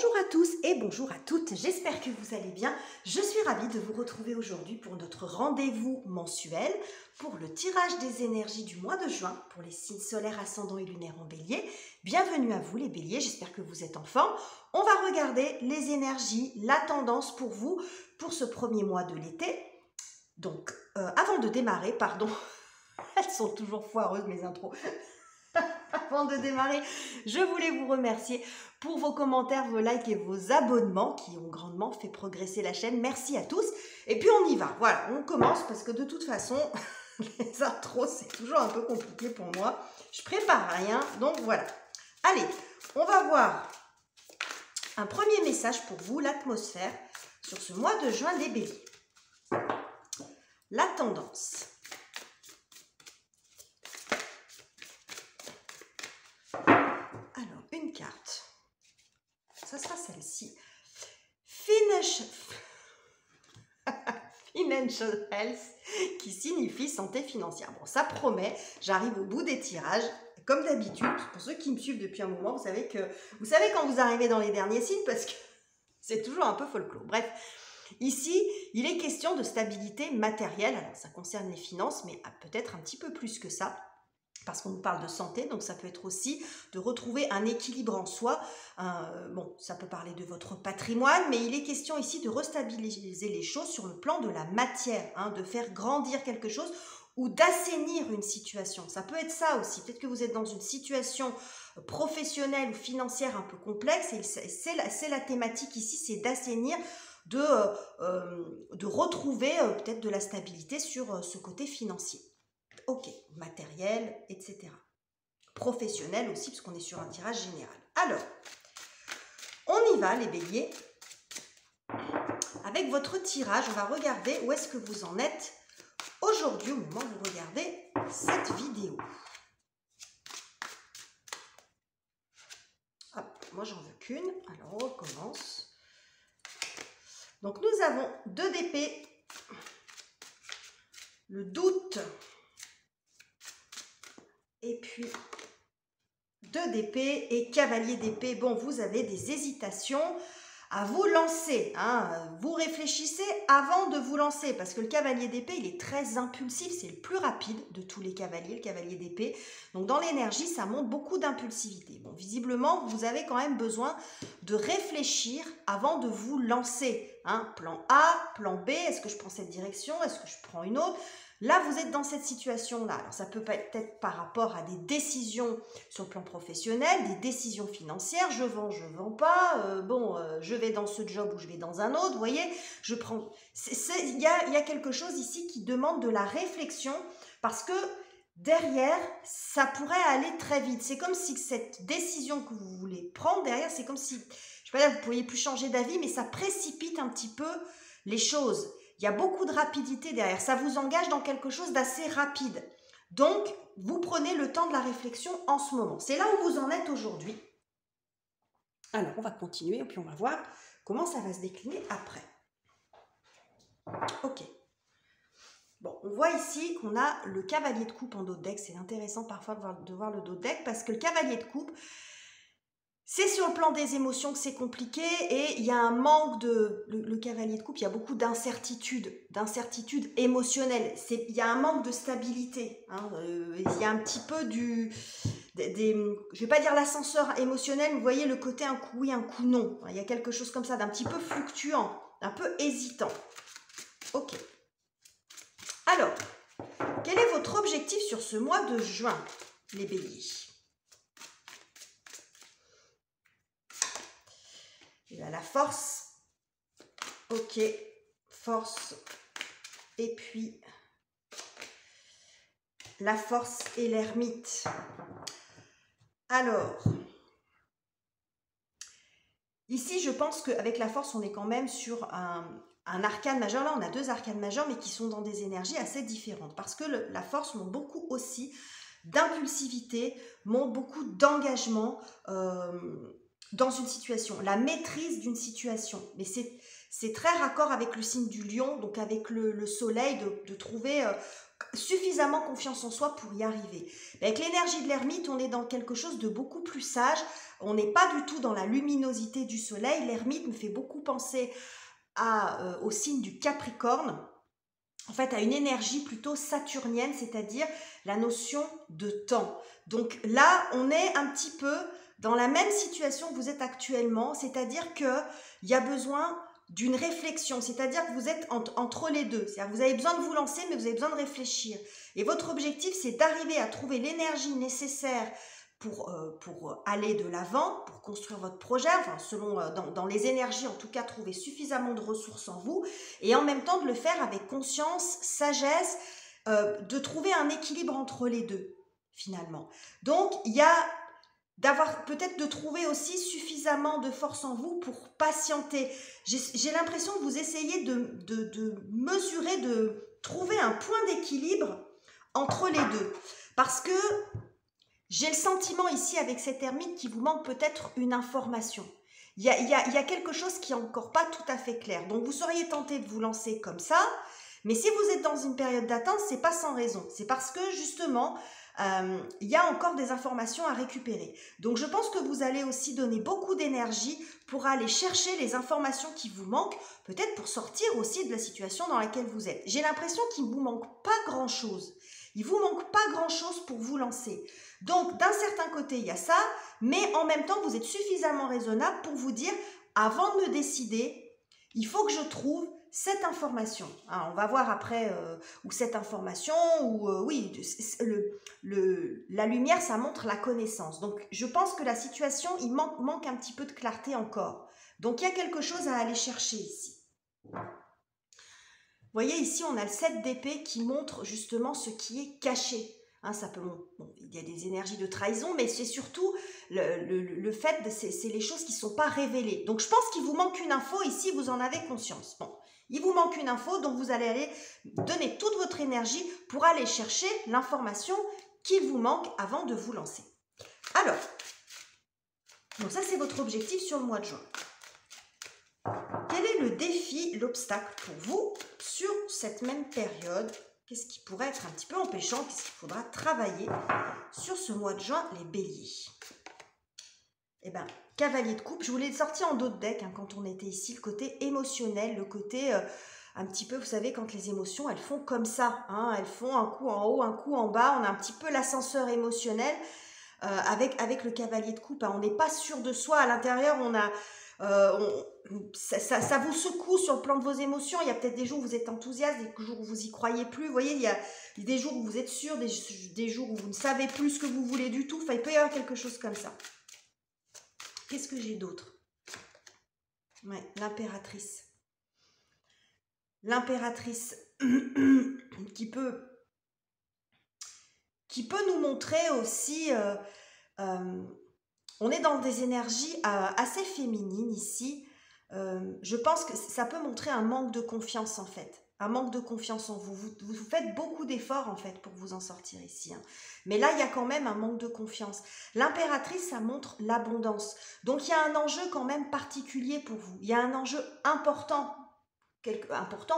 Bonjour à tous et bonjour à toutes, j'espère que vous allez bien. Je suis ravie de vous retrouver aujourd'hui pour notre rendez-vous mensuel pour le tirage des énergies du mois de juin pour les signes solaires, ascendants et lunaires en bélier. Bienvenue à vous les béliers, j'espère que vous êtes en forme. On va regarder les énergies, la tendance pour vous pour ce premier mois de l'été. Donc, avant de démarrer, pardon, elles sont toujours foireuses mes intros. Avant de démarrer, je voulais vous remercier pour vos commentaires, vos likes et vos abonnements qui ont grandement fait progresser la chaîne. Merci à tous. Et puis on y va. Voilà, on commence parce que de toute façon, les intros, c'est toujours un peu compliqué pour moi. Je prépare rien, donc voilà. Allez, on va voir un premier message pour vous, l'atmosphère, sur ce mois de juin des béliers. La tendance. Alors, une carte. Ça sera celle-ci. Financial Health, qui signifie santé financière. Bon, ça promet. J'arrive au bout des tirages. Comme d'habitude, pour ceux qui me suivent depuis un moment, vous savez quand vous arrivez dans les derniers signes, parce que c'est toujours un peu folklore. Bref, ici, il est question de stabilité matérielle. Alors, ça concerne les finances, mais peut-être un petit peu plus que ça. Parce qu'on nous parle de santé, donc ça peut être aussi de retrouver un équilibre en soi. Bon, ça peut parler de votre patrimoine, mais il est question ici de restabiliser les choses sur le plan de la matière, de faire grandir quelque chose ou d'assainir une situation. Ça peut être ça aussi. Peut-être que vous êtes dans une situation professionnelle ou financière un peu complexe, et c'est la thématique ici, c'est d'assainir, de retrouver peut-être de la stabilité sur ce côté financier. Ok, matériel, etc. Professionnel aussi, parce qu'on est sur un tirage général. Alors, on y va les béliers. Avec votre tirage, on va regarder où est-ce que vous en êtes aujourd'hui, au moment où vous regardez cette vidéo. Hop, moi j'en veux qu'une, alors on recommence. Donc nous avons 2 d'épée, le doute, et puis 2 d'épée et cavalier d'épée. Bon, vous avez des hésitations à vous lancer. Vous réfléchissez avant de vous lancer parce que le cavalier d'épée, il est très impulsif. C'est le plus rapide de tous les cavaliers, le cavalier d'épée. Donc, dans l'énergie, ça montre beaucoup d'impulsivité. Bon, visiblement, vous avez quand même besoin de réfléchir avant de vous lancer. Plan A, plan B, est-ce que je prends cette direction? Est-ce que je prends une autre? Là, vous êtes dans cette situation-là. Alors, ça peut être par rapport à des décisions sur le plan professionnel, des décisions financières. Je vends pas. Je vais dans ce job ou je vais dans un autre. Vous voyez, je prends. Il y a quelque chose ici qui demande de la réflexion parce que derrière, ça pourrait aller très vite. C'est comme si cette décision que vous voulez prendre derrière, c'est comme si, je sais pas, vous ne pourriez plus changer d'avis, mais ça précipite un petit peu les choses. Il y a beaucoup de rapidité derrière. Ça vous engage dans quelque chose d'assez rapide. Donc, vous prenez le temps de la réflexion en ce moment. C'est là où vous en êtes aujourd'hui. Alors, on va continuer et puis on va voir comment ça va se décliner après. Ok. Bon, on voit ici qu'on a le cavalier de coupe en dos de deck. C'est intéressant parfois de voir le dos de deck parce que le cavalier de coupe, c'est sur le plan des émotions que c'est compliqué et il y a un manque de... Le cavalier de coupe, il y a beaucoup d'incertitudes émotionnelles. Il y a un manque de stabilité. Il y a un petit peu je ne vais pas dire l'ascenseur émotionnel, mais vous voyez le côté un coup oui, un coup non. Il y a quelque chose comme ça, d'un petit peu fluctuant, un peu hésitant. Ok. Alors, quel est votre objectif sur ce mois de juin, les béliers ? La force, ok, force, et puis la force et l'ermite. Alors, ici je pense qu'avec la force on est quand même sur un arcane majeur. Là on a 2 arcanes majeurs mais qui sont dans des énergies assez différentes parce que la force montre beaucoup aussi d'impulsivité, montre beaucoup d'engagement, dans une situation, la maîtrise d'une situation. Mais c'est très raccord avec le signe du lion, donc avec le soleil, de trouver suffisamment confiance en soi pour y arriver. Mais avec l'énergie de l'ermite, on est dans quelque chose de beaucoup plus sage. On n'est pas du tout dans la luminosité du soleil. L'ermite me fait beaucoup penser au signe du Capricorne, en fait à une énergie plutôt saturnienne, c'est-à-dire la notion de temps. Donc là, on est un petit peu dans la même situation que vous êtes actuellement, c'est-à-dire qu'il y a besoin d'une réflexion, c'est-à-dire que vous êtes entre les deux. C'est-à-dire que vous avez besoin de vous lancer, mais vous avez besoin de réfléchir. Et votre objectif, c'est d'arriver à trouver l'énergie nécessaire pour aller de l'avant, pour construire votre projet, enfin, selon dans les énergies, en tout cas, trouver suffisamment de ressources en vous, et en même temps de le faire avec conscience, sagesse, de trouver un équilibre entre les deux, finalement. Donc, il y a d'avoir peut-être de trouver aussi suffisamment de force en vous pour patienter. J'ai l'impression que vous essayez de mesurer, de trouver un point d'équilibre entre les deux. Parce que j'ai le sentiment ici avec cette ermite qu'il vous manque peut-être une information. Il y a quelque chose qui n'est encore pas tout à fait clair. Donc vous seriez tenté de vous lancer comme ça, mais si vous êtes dans une période d'attente, c'est pas sans raison. C'est parce que justement, il y a encore des informations à récupérer. Donc je pense que vous allez aussi donner beaucoup d'énergie pour aller chercher les informations qui vous manquent, peut-être pour sortir aussi de la situation dans laquelle vous êtes. J'ai l'impression qu'il ne vous manque pas grand-chose. Il ne vous manque pas grand-chose pour vous lancer. Donc d'un certain côté, il y a ça, mais en même temps, vous êtes suffisamment raisonnable pour vous dire, avant de me décider, il faut que je trouve cette information. Hein, on va voir après où cette information, oui, la lumière, ça montre la connaissance. Donc je pense que la situation, il manque un petit peu de clarté encore. Donc il y a quelque chose à aller chercher ici. Vous voyez ici, on a le 7 d'épée qui montre justement ce qui est caché. Hein, ça peut, bon, il y a des énergies de trahison, mais c'est surtout le fait, c'est les choses qui ne sont pas révélées. Donc je pense qu'il vous manque une info, ici vous en avez conscience. Bon, il vous manque une info, donc vous allez aller donner toute votre énergie pour aller chercher l'information qu'il vous manque avant de vous lancer. Alors, donc ça c'est votre objectif sur le mois de juin. Quel est le défi, l'obstacle pour vous sur cette même période? Qu'est-ce qui pourrait être un petit peu empêchant? Qu'est-ce qu'il faudra travailler sur ce mois de juin, les béliers? Eh bien, cavalier de coupe, je vous l'ai sorti en dos de deck hein, quand on était ici, le côté émotionnel, le côté un petit peu, vous savez, quand les émotions, elles font comme ça, hein, elles font un coup en haut, un coup en bas, on a un petit peu l'ascenseur émotionnel avec le cavalier de coupe, hein, on n'est pas sûr de soi, à l'intérieur, on a... ça vous secoue sur le plan de vos émotions. Il y a peut-être des jours où vous êtes enthousiaste, des jours où vous y croyez plus. Vous voyez, il y a des jours où vous êtes sûr, des jours où vous ne savez plus ce que vous voulez du tout. Enfin, il peut y avoir quelque chose comme ça. Qu'est-ce que j'ai d'autre? Ouais, l'impératrice. L'impératrice qui peut nous montrer aussi... on est dans des énergies assez féminines ici. Je pense que ça peut montrer un manque de confiance en fait. Un manque de confiance en vous. Vous faites beaucoup d'efforts en fait pour vous en sortir ici. Hein. Mais là, il y a quand même un manque de confiance. L'impératrice, ça montre l'abondance. Donc, il y a un enjeu quand même particulier pour vous. Il y a un enjeu important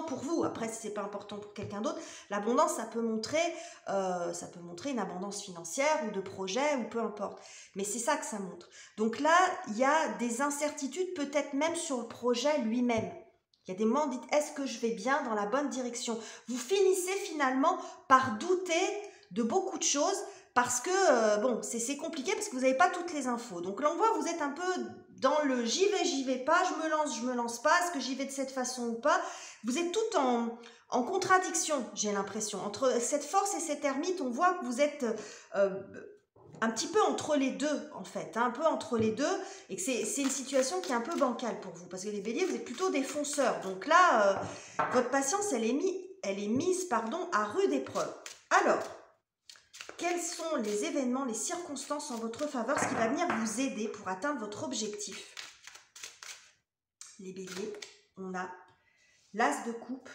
pour vous. Après, si c'est pas important pour quelqu'un d'autre, l'abondance, ça peut montrer une abondance financière ou de projet ou peu importe. Mais c'est ça que ça montre. Donc là, il y a des incertitudes peut-être même sur le projet lui-même. Il y a des moments où vous dites, est-ce que je vais bien dans la bonne direction? Vous finissez finalement par douter de beaucoup de choses parce que, bon, c'est compliqué parce que vous n'avez pas toutes les infos. Donc là, on voit, vous êtes un peu dans le j'y vais pas, je me lance pas, est-ce que j'y vais de cette façon ou pas? Vous êtes tout en contradiction, j'ai l'impression. Entre cette force et cette ermite, on voit que vous êtes un petit peu entre les deux, en fait, hein, un peu entre les deux, et que c'est une situation qui est un peu bancale pour vous, parce que les béliers, vous êtes plutôt des fonceurs. Donc là, votre patience, elle est mise à rude épreuve. Alors, quels sont les événements, les circonstances en votre faveur, ce qui va venir vous aider pour atteindre votre objectif? Les béliers, on a l'as de coupe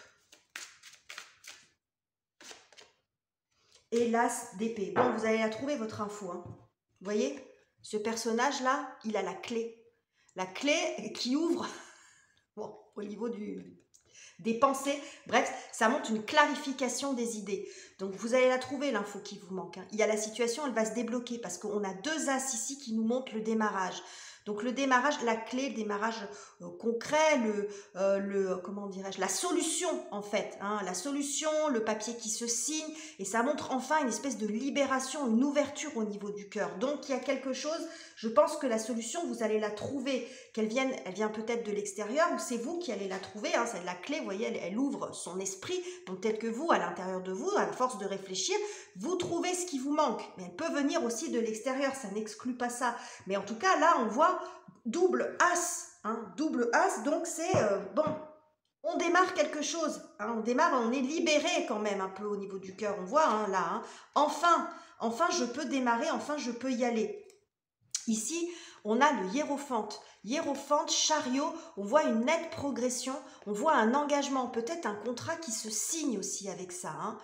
et l'as d'épée. Bon, vous allez la trouver, votre info. Hein. Vous voyez, ce personnage-là, il a la clé. la clé qui ouvre bon, au niveau des pensées. Bref, ça montre une clarification des idées. Donc, vous allez la trouver, l'info qui vous manque. Il y a la situation, elle va se débloquer parce qu'on a 2 as ici qui nous montrent le démarrage. Donc, le démarrage, la clé, le démarrage concret, comment dirais-je, la solution, en fait. La solution, le papier qui se signe. Et ça montre enfin une espèce de libération, une ouverture au niveau du cœur. Donc, il y a quelque chose, je pense que la solution, vous allez la trouver. Elle vient peut-être de l'extérieur ou c'est vous qui allez la trouver. C'est la clé, vous voyez, elle ouvre son esprit. Donc, peut-être que vous, à l'intérieur de vous, à force de réfléchir, vous trouvez ce qui vous manque. Mais elle peut venir aussi de l'extérieur, ça n'exclut pas ça. Mais en tout cas, là, on voit double as. Double as, donc c'est bon. On démarre quelque chose. On démarre, on est libéré quand même un peu au niveau du cœur. On voit là. Enfin, je peux démarrer, enfin, je peux y aller. Ici, on a le hiérophante. Hiérophante, chariot, on voit une nette progression, on voit un engagement, peut-être un contrat qui se signe aussi avec ça.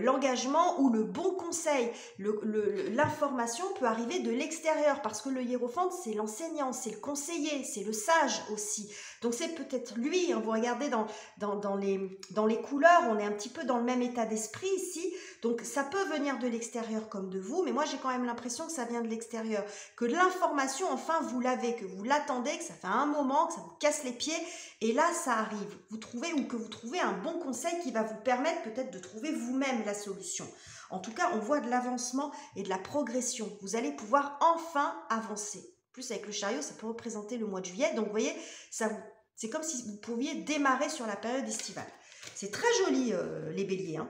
L'engagement ou le bon conseil, l'information peut arriver de l'extérieur parce que le hiérophante, c'est l'enseignant, c'est le conseiller, c'est le sage aussi. Donc c'est peut-être lui, vous regardez dans les couleurs, on est un petit peu dans le même état d'esprit ici. Donc ça peut venir de l'extérieur comme de vous, mais moi j'ai quand même l'impression que ça vient de l'extérieur, que l'information, enfin vous l'avez, que vous l'attendez, que ça fait un moment, que ça vous casse les pieds, et là ça arrive. Vous trouvez un bon conseil qui va vous permettre peut-être de trouver vous-même la solution. En tout cas, on voit de l'avancement et de la progression. Vous allez pouvoir enfin avancer. En plus avec le chariot, ça peut représenter le mois de juillet, donc vous voyez, c'est comme si vous pouviez démarrer sur la période estivale. C'est très joli les béliers.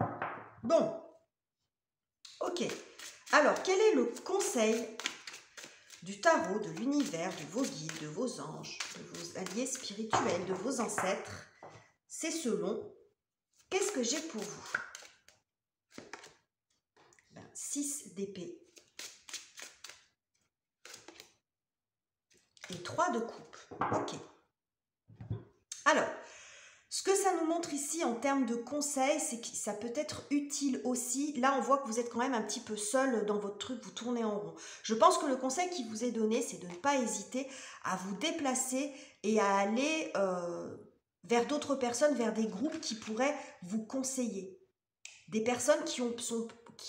Bon. Ok, alors quel est le conseil du tarot, de l'univers, de vos guides, de vos anges, de vos alliés spirituels, de vos ancêtres? C'est selon. Qu'est-ce que j'ai pour vous? 6 d'épée et 3 de coupe. Ok. Alors, ce que ça nous montre ici en termes de conseils, c'est que ça peut être utile aussi. Là, on voit que vous êtes quand même un petit peu seul dans votre truc, vous tournez en rond. Je pense que le conseil qui vous est donné, c'est de ne pas hésiter à vous déplacer et à aller vers d'autres personnes, vers des groupes qui pourraient vous conseiller. Des personnes qui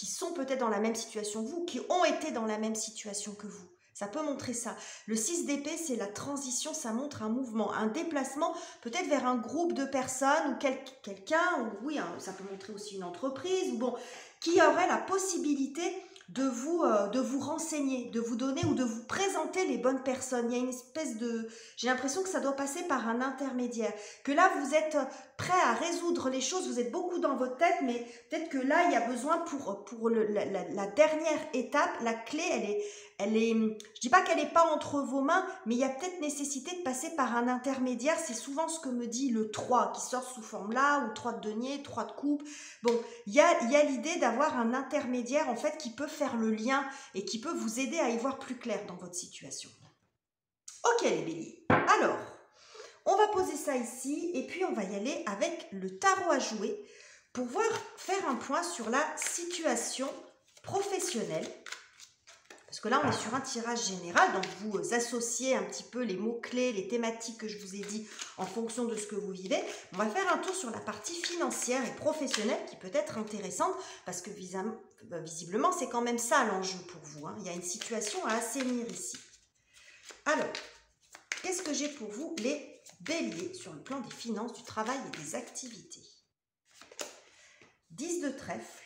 sont peut-être dans la même situation que vous, qui ont été dans la même situation que vous. Ça peut montrer ça. Le 6 d'épée, c'est la transition, ça montre un mouvement, un déplacement, peut-être vers un groupe de personnes ou quelqu'un, ou oui, ça peut montrer aussi une entreprise, ou bon, qui aurait la possibilité de vous renseigner, de vous donner ou de vous présenter les bonnes personnes. Il y a une espèce de... J'ai l'impression que ça doit passer par un intermédiaire. Que là, vous êtes prêt à résoudre les choses, vous êtes beaucoup dans votre tête, mais peut-être que là, il y a besoin pour la dernière étape, la clé, elle est, je dis pas qu'elle n'est pas entre vos mains, mais il y a peut-être nécessité de passer par un intermédiaire. C'est souvent ce que me dit le 3, qui sort sous forme là, ou 3 de denier, 3 de coupe. Bon, il y a l'idée d'avoir un intermédiaire, en fait, qui peut faire le lien et qui peut vous aider à y voir plus clair dans votre situation. Ok, les béliers. Alors, on va poser ça ici, et puis on va y aller avec le tarot à jouer pour faire un point sur la situation professionnelle. Parce que là, on est sur un tirage général, donc vous associez un petit peu les mots-clés, les thématiques que je vous ai dit en fonction de ce que vous vivez. On va faire un tour sur la partie financière et professionnelle qui peut être intéressante parce que visiblement, c'est quand même ça l'enjeu pour vous. Il y a une situation à assainir ici. Alors, qu'est-ce que j'ai pour vous, les béliers, sur le plan des finances, du travail et des activités? 10 de trèfle.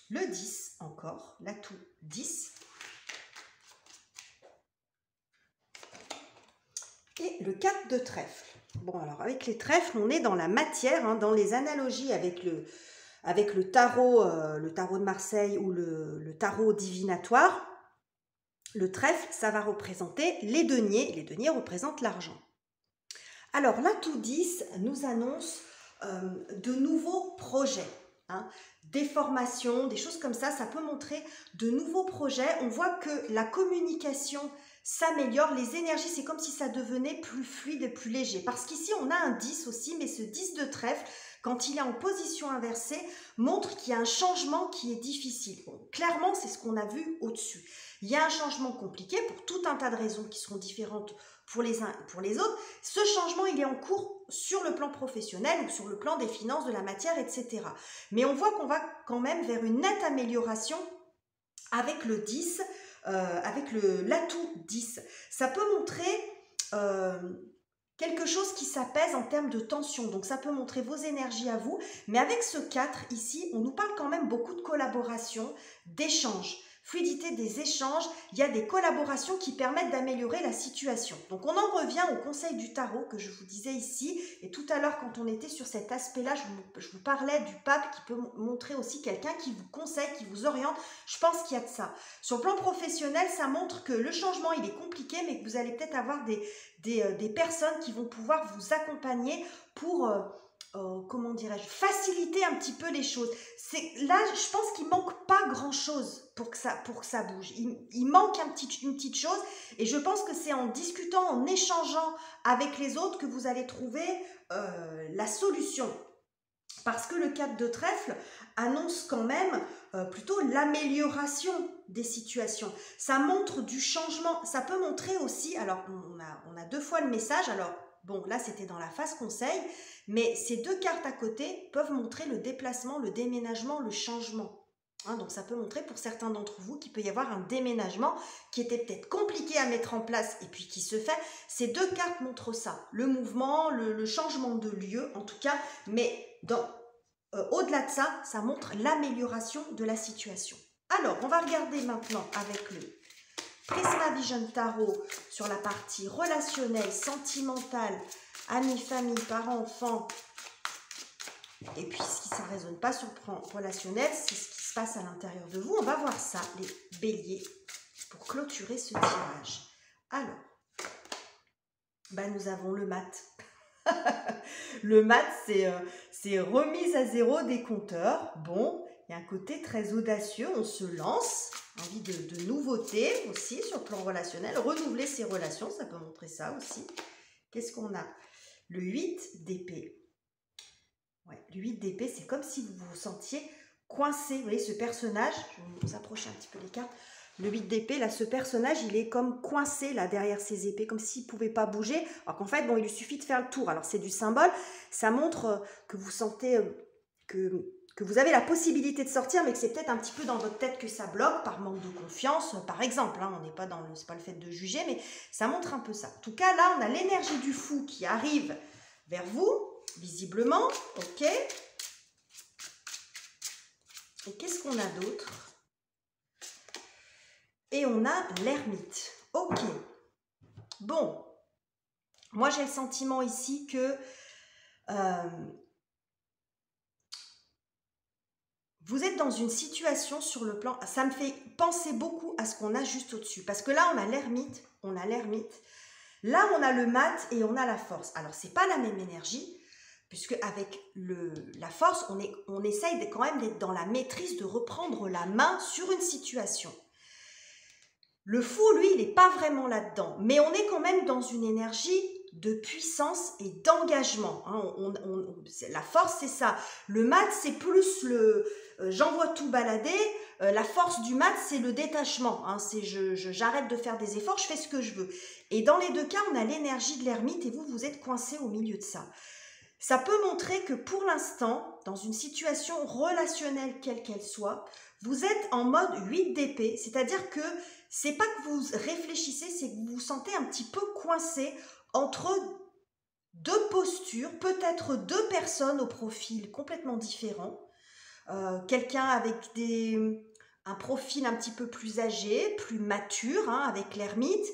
Le 10 encore, l'atout 10. Et le 4 de trèfle. Bon, alors avec les trèfles, on est dans la matière, dans les analogies avec le tarot de Marseille ou le tarot divinatoire. Le trèfle, ça va représenter les deniers. Les deniers représentent l'argent. Alors, l'atout 10 nous annonce de nouveaux projets. Des formations, des choses comme ça, ça peut montrer de nouveaux projets. On voit que la communication s'améliore, les énergies, c'est comme si ça devenait plus fluide et plus léger. Parce qu'ici, on a un 10 aussi, mais ce 10 de trèfle, quand il est en position inversée, montre qu'il y a un changement qui est difficile. Bon, clairement, c'est ce qu'on a vu au-dessus. Il y a un changement compliqué pour tout un tas de raisons qui seront différentes pour les uns et pour les autres. Ce changement, il est en cours sur le plan professionnel ou sur le plan des finances, de la matière, etc. Mais on voit qu'on va quand même vers une nette amélioration avec le 10, avec l'atout 10. Ça peut montrer quelque chose qui s'apaise en termes de tension. Donc ça peut montrer vos énergies à vous. Mais avec ce 4 ici, on nous parle quand même beaucoup de collaboration, d'échange. Fluidité des échanges, il y a des collaborations qui permettent d'améliorer la situation. Donc on en revient au conseil du tarot que je vous disais ici, et tout à l'heure quand on était sur cet aspect-là, je vous parlais du pape qui peut montrer aussi quelqu'un qui vous conseille, qui vous oriente. Je pense qu'il y a de ça. Sur le plan professionnel, ça montre que le changement il est compliqué, mais que vous allez peut-être avoir des personnes qui vont pouvoir vous accompagner pour... comment dirais-je, faciliter un petit peu les choses. Là, je pense qu'il manque pas grand-chose pour que ça bouge. Il manque une petite chose, et je pense que c'est en discutant, en échangeant avec les autres que vous allez trouver la solution. Parce que le 4 de trèfle annonce quand même plutôt l'amélioration des situations. Ça montre du changement. Ça peut montrer aussi, alors on a 2 fois le message, alors bon, là, c'était dans la phase conseil, mais ces 2 cartes à côté peuvent montrer le déplacement, le déménagement, le changement. Hein, donc, ça peut montrer pour certains d'entre vous qu'il peut y avoir un déménagement qui était peut-être compliqué à mettre en place et puis qui se fait. Ces 2 cartes montrent ça, le mouvement, le changement de lieu, en tout cas, mais au-delà de ça, ça montre l'amélioration de la situation. Alors, on va regarder maintenant avec le Prisma Vision Tarot sur la partie relationnelle, sentimentale, amis, famille, parents, enfants. Et puis, si ça ne résonne pas sur le plan relationnel, c'est ce qui se passe à l'intérieur de vous. On va voir ça, les béliers, pour clôturer ce tirage. Alors, nous avons le mat. Le mat, c'est remise à zéro des compteurs. Bon, il y a un côté très audacieux, on se lance. Envie de nouveautés aussi sur le plan relationnel. Renouveler ses relations, ça peut montrer ça aussi. Qu'est-ce qu'on a? Le 8 d'épée. Ouais, le 8 d'épée, c'est comme si vous vous sentiez coincé. Vous voyez ce personnage, je vais vous approcher un petit peu les cartes. Le 8 d'épée, là, ce personnage, il est comme coincé là derrière ses épées, comme s'il ne pouvait pas bouger. Alors qu'en fait, bon, il lui suffit de faire le tour. Alors c'est du symbole, ça montre que vous sentez que vous avez la possibilité de sortir, mais que c'est peut-être un petit peu dans votre tête que ça bloque, par manque de confiance, par exemple. Hein, on n'est pas dans c'est pas le fait de juger, mais ça montre un peu ça. En tout cas, là, on a l'énergie du fou qui arrive vers vous, visiblement. Ok. Et qu'est-ce qu'on a d'autre? Et on a l'ermite. Ok. Bon. Moi, j'ai le sentiment ici que vous êtes dans une situation sur le plan... Ça me fait penser beaucoup à ce qu'on a juste au-dessus. Parce que là, on a l'ermite. Là, on a le mat et on a la force. Alors, ce n'est pas la même énergie. Puisque avec la force, on essaye quand même d'être dans la maîtrise, de reprendre la main sur une situation. Le fou, lui, il n'est pas vraiment là-dedans. Mais on est quand même dans une énergie de puissance et d'engagement. Hein. La force, c'est ça. Le mat, c'est plus le j'envoie tout balader. La force du mat, c'est le détachement. Hein. C'est j'arrête de faire des efforts, je fais ce que je veux. Et dans les 2 cas, on a l'énergie de l'ermite et vous êtes coincé au milieu de ça. Ça peut montrer que pour l'instant, dans une situation relationnelle quelle qu'elle soit, vous êtes en mode 8 d'épée, c'est-à-dire que c'est pas que vous réfléchissez, c'est que vous vous sentez un petit peu coincé entre 2 postures, peut-être 2 personnes au profil complètement différent. Quelqu'un avec un profil un petit peu plus âgé, plus mature, hein, avec l'ermite.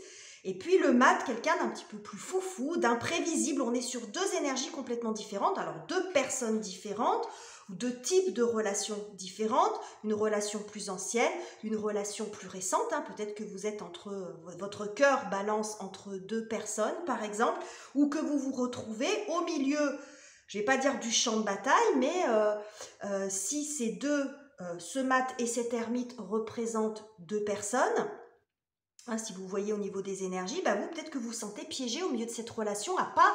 Et puis le mat, quelqu'un d'un petit peu plus foufou, d'imprévisible. On est sur 2 énergies complètement différentes. Alors 2 personnes différentes, 2 types de relations différentes. Une relation plus ancienne, une relation plus récente. Hein. Peut-être que vous êtes votre cœur balance entre 2 personnes, par exemple. Ou que vous vous retrouvez au milieu, je ne vais pas dire du champ de bataille, mais si ces 2, ce mat et cet ermite représentent 2 personnes, hein, si vous voyez au niveau des énergies, vous peut-être que vous vous sentez piégé au milieu de cette relation à pas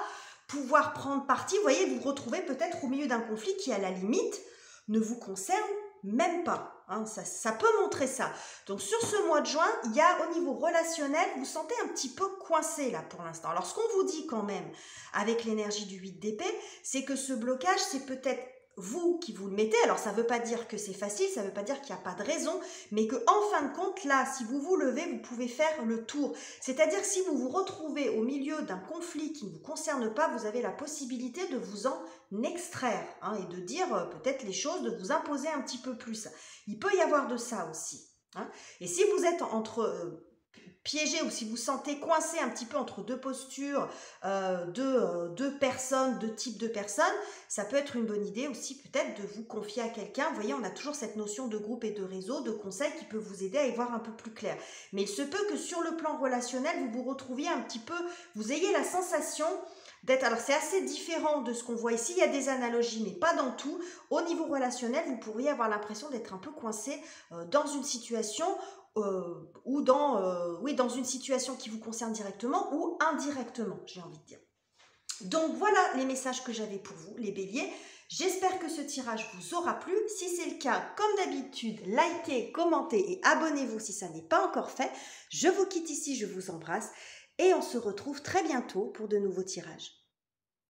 pouvoir prendre parti. Vous voyez, vous vous retrouvez peut-être au milieu d'un conflit qui, à la limite, ne vous concerne même pas. Hein, ça peut montrer ça. Donc, sur ce mois de juin, il y a au niveau relationnel, vous sentez un petit peu coincé là pour l'instant. Alors, ce qu'on vous dit quand même avec l'énergie du 8 d'épée, c'est que ce blocage, c'est peut-être vous qui vous le mettez. Alors, ça ne veut pas dire que c'est facile, ça ne veut pas dire qu'il n'y a pas de raison, mais qu'en fin de compte, là, si vous vous levez, vous pouvez faire le tour. C'est-à-dire, si vous vous retrouvez au milieu d'un conflit qui ne vous concerne pas, vous avez la possibilité de vous en extraire, hein, et de dire peut-être les choses, de vous imposer un petit peu plus. Il peut y avoir de ça aussi. Hein. Et si vous êtes entre piégé, ou si vous sentez coincé un petit peu entre deux postures, deux personnes, deux types de personnes, ça peut être une bonne idée aussi peut-être de vous confier à quelqu'un. Vous voyez, on a toujours cette notion de groupe et de réseau, de conseil qui peut vous aider à y voir un peu plus clair. Mais il se peut que sur le plan relationnel, vous vous retrouviez un petit peu, vous ayez la sensation d'être, alors c'est assez différent de ce qu'on voit ici, il y a des analogies, mais pas dans tout. Au niveau relationnel, vous pourriez avoir l'impression d'être un peu coincé dans une situation ou dans une situation qui vous concerne directement ou indirectement, j'ai envie de dire. Donc voilà les messages que j'avais pour vous, les béliers. J'espère que ce tirage vous aura plu. Si c'est le cas, comme d'habitude, likez, commentez et abonnez-vous si ça n'est pas encore fait. Je vous quitte ici, je vous embrasse et on se retrouve très bientôt pour de nouveaux tirages.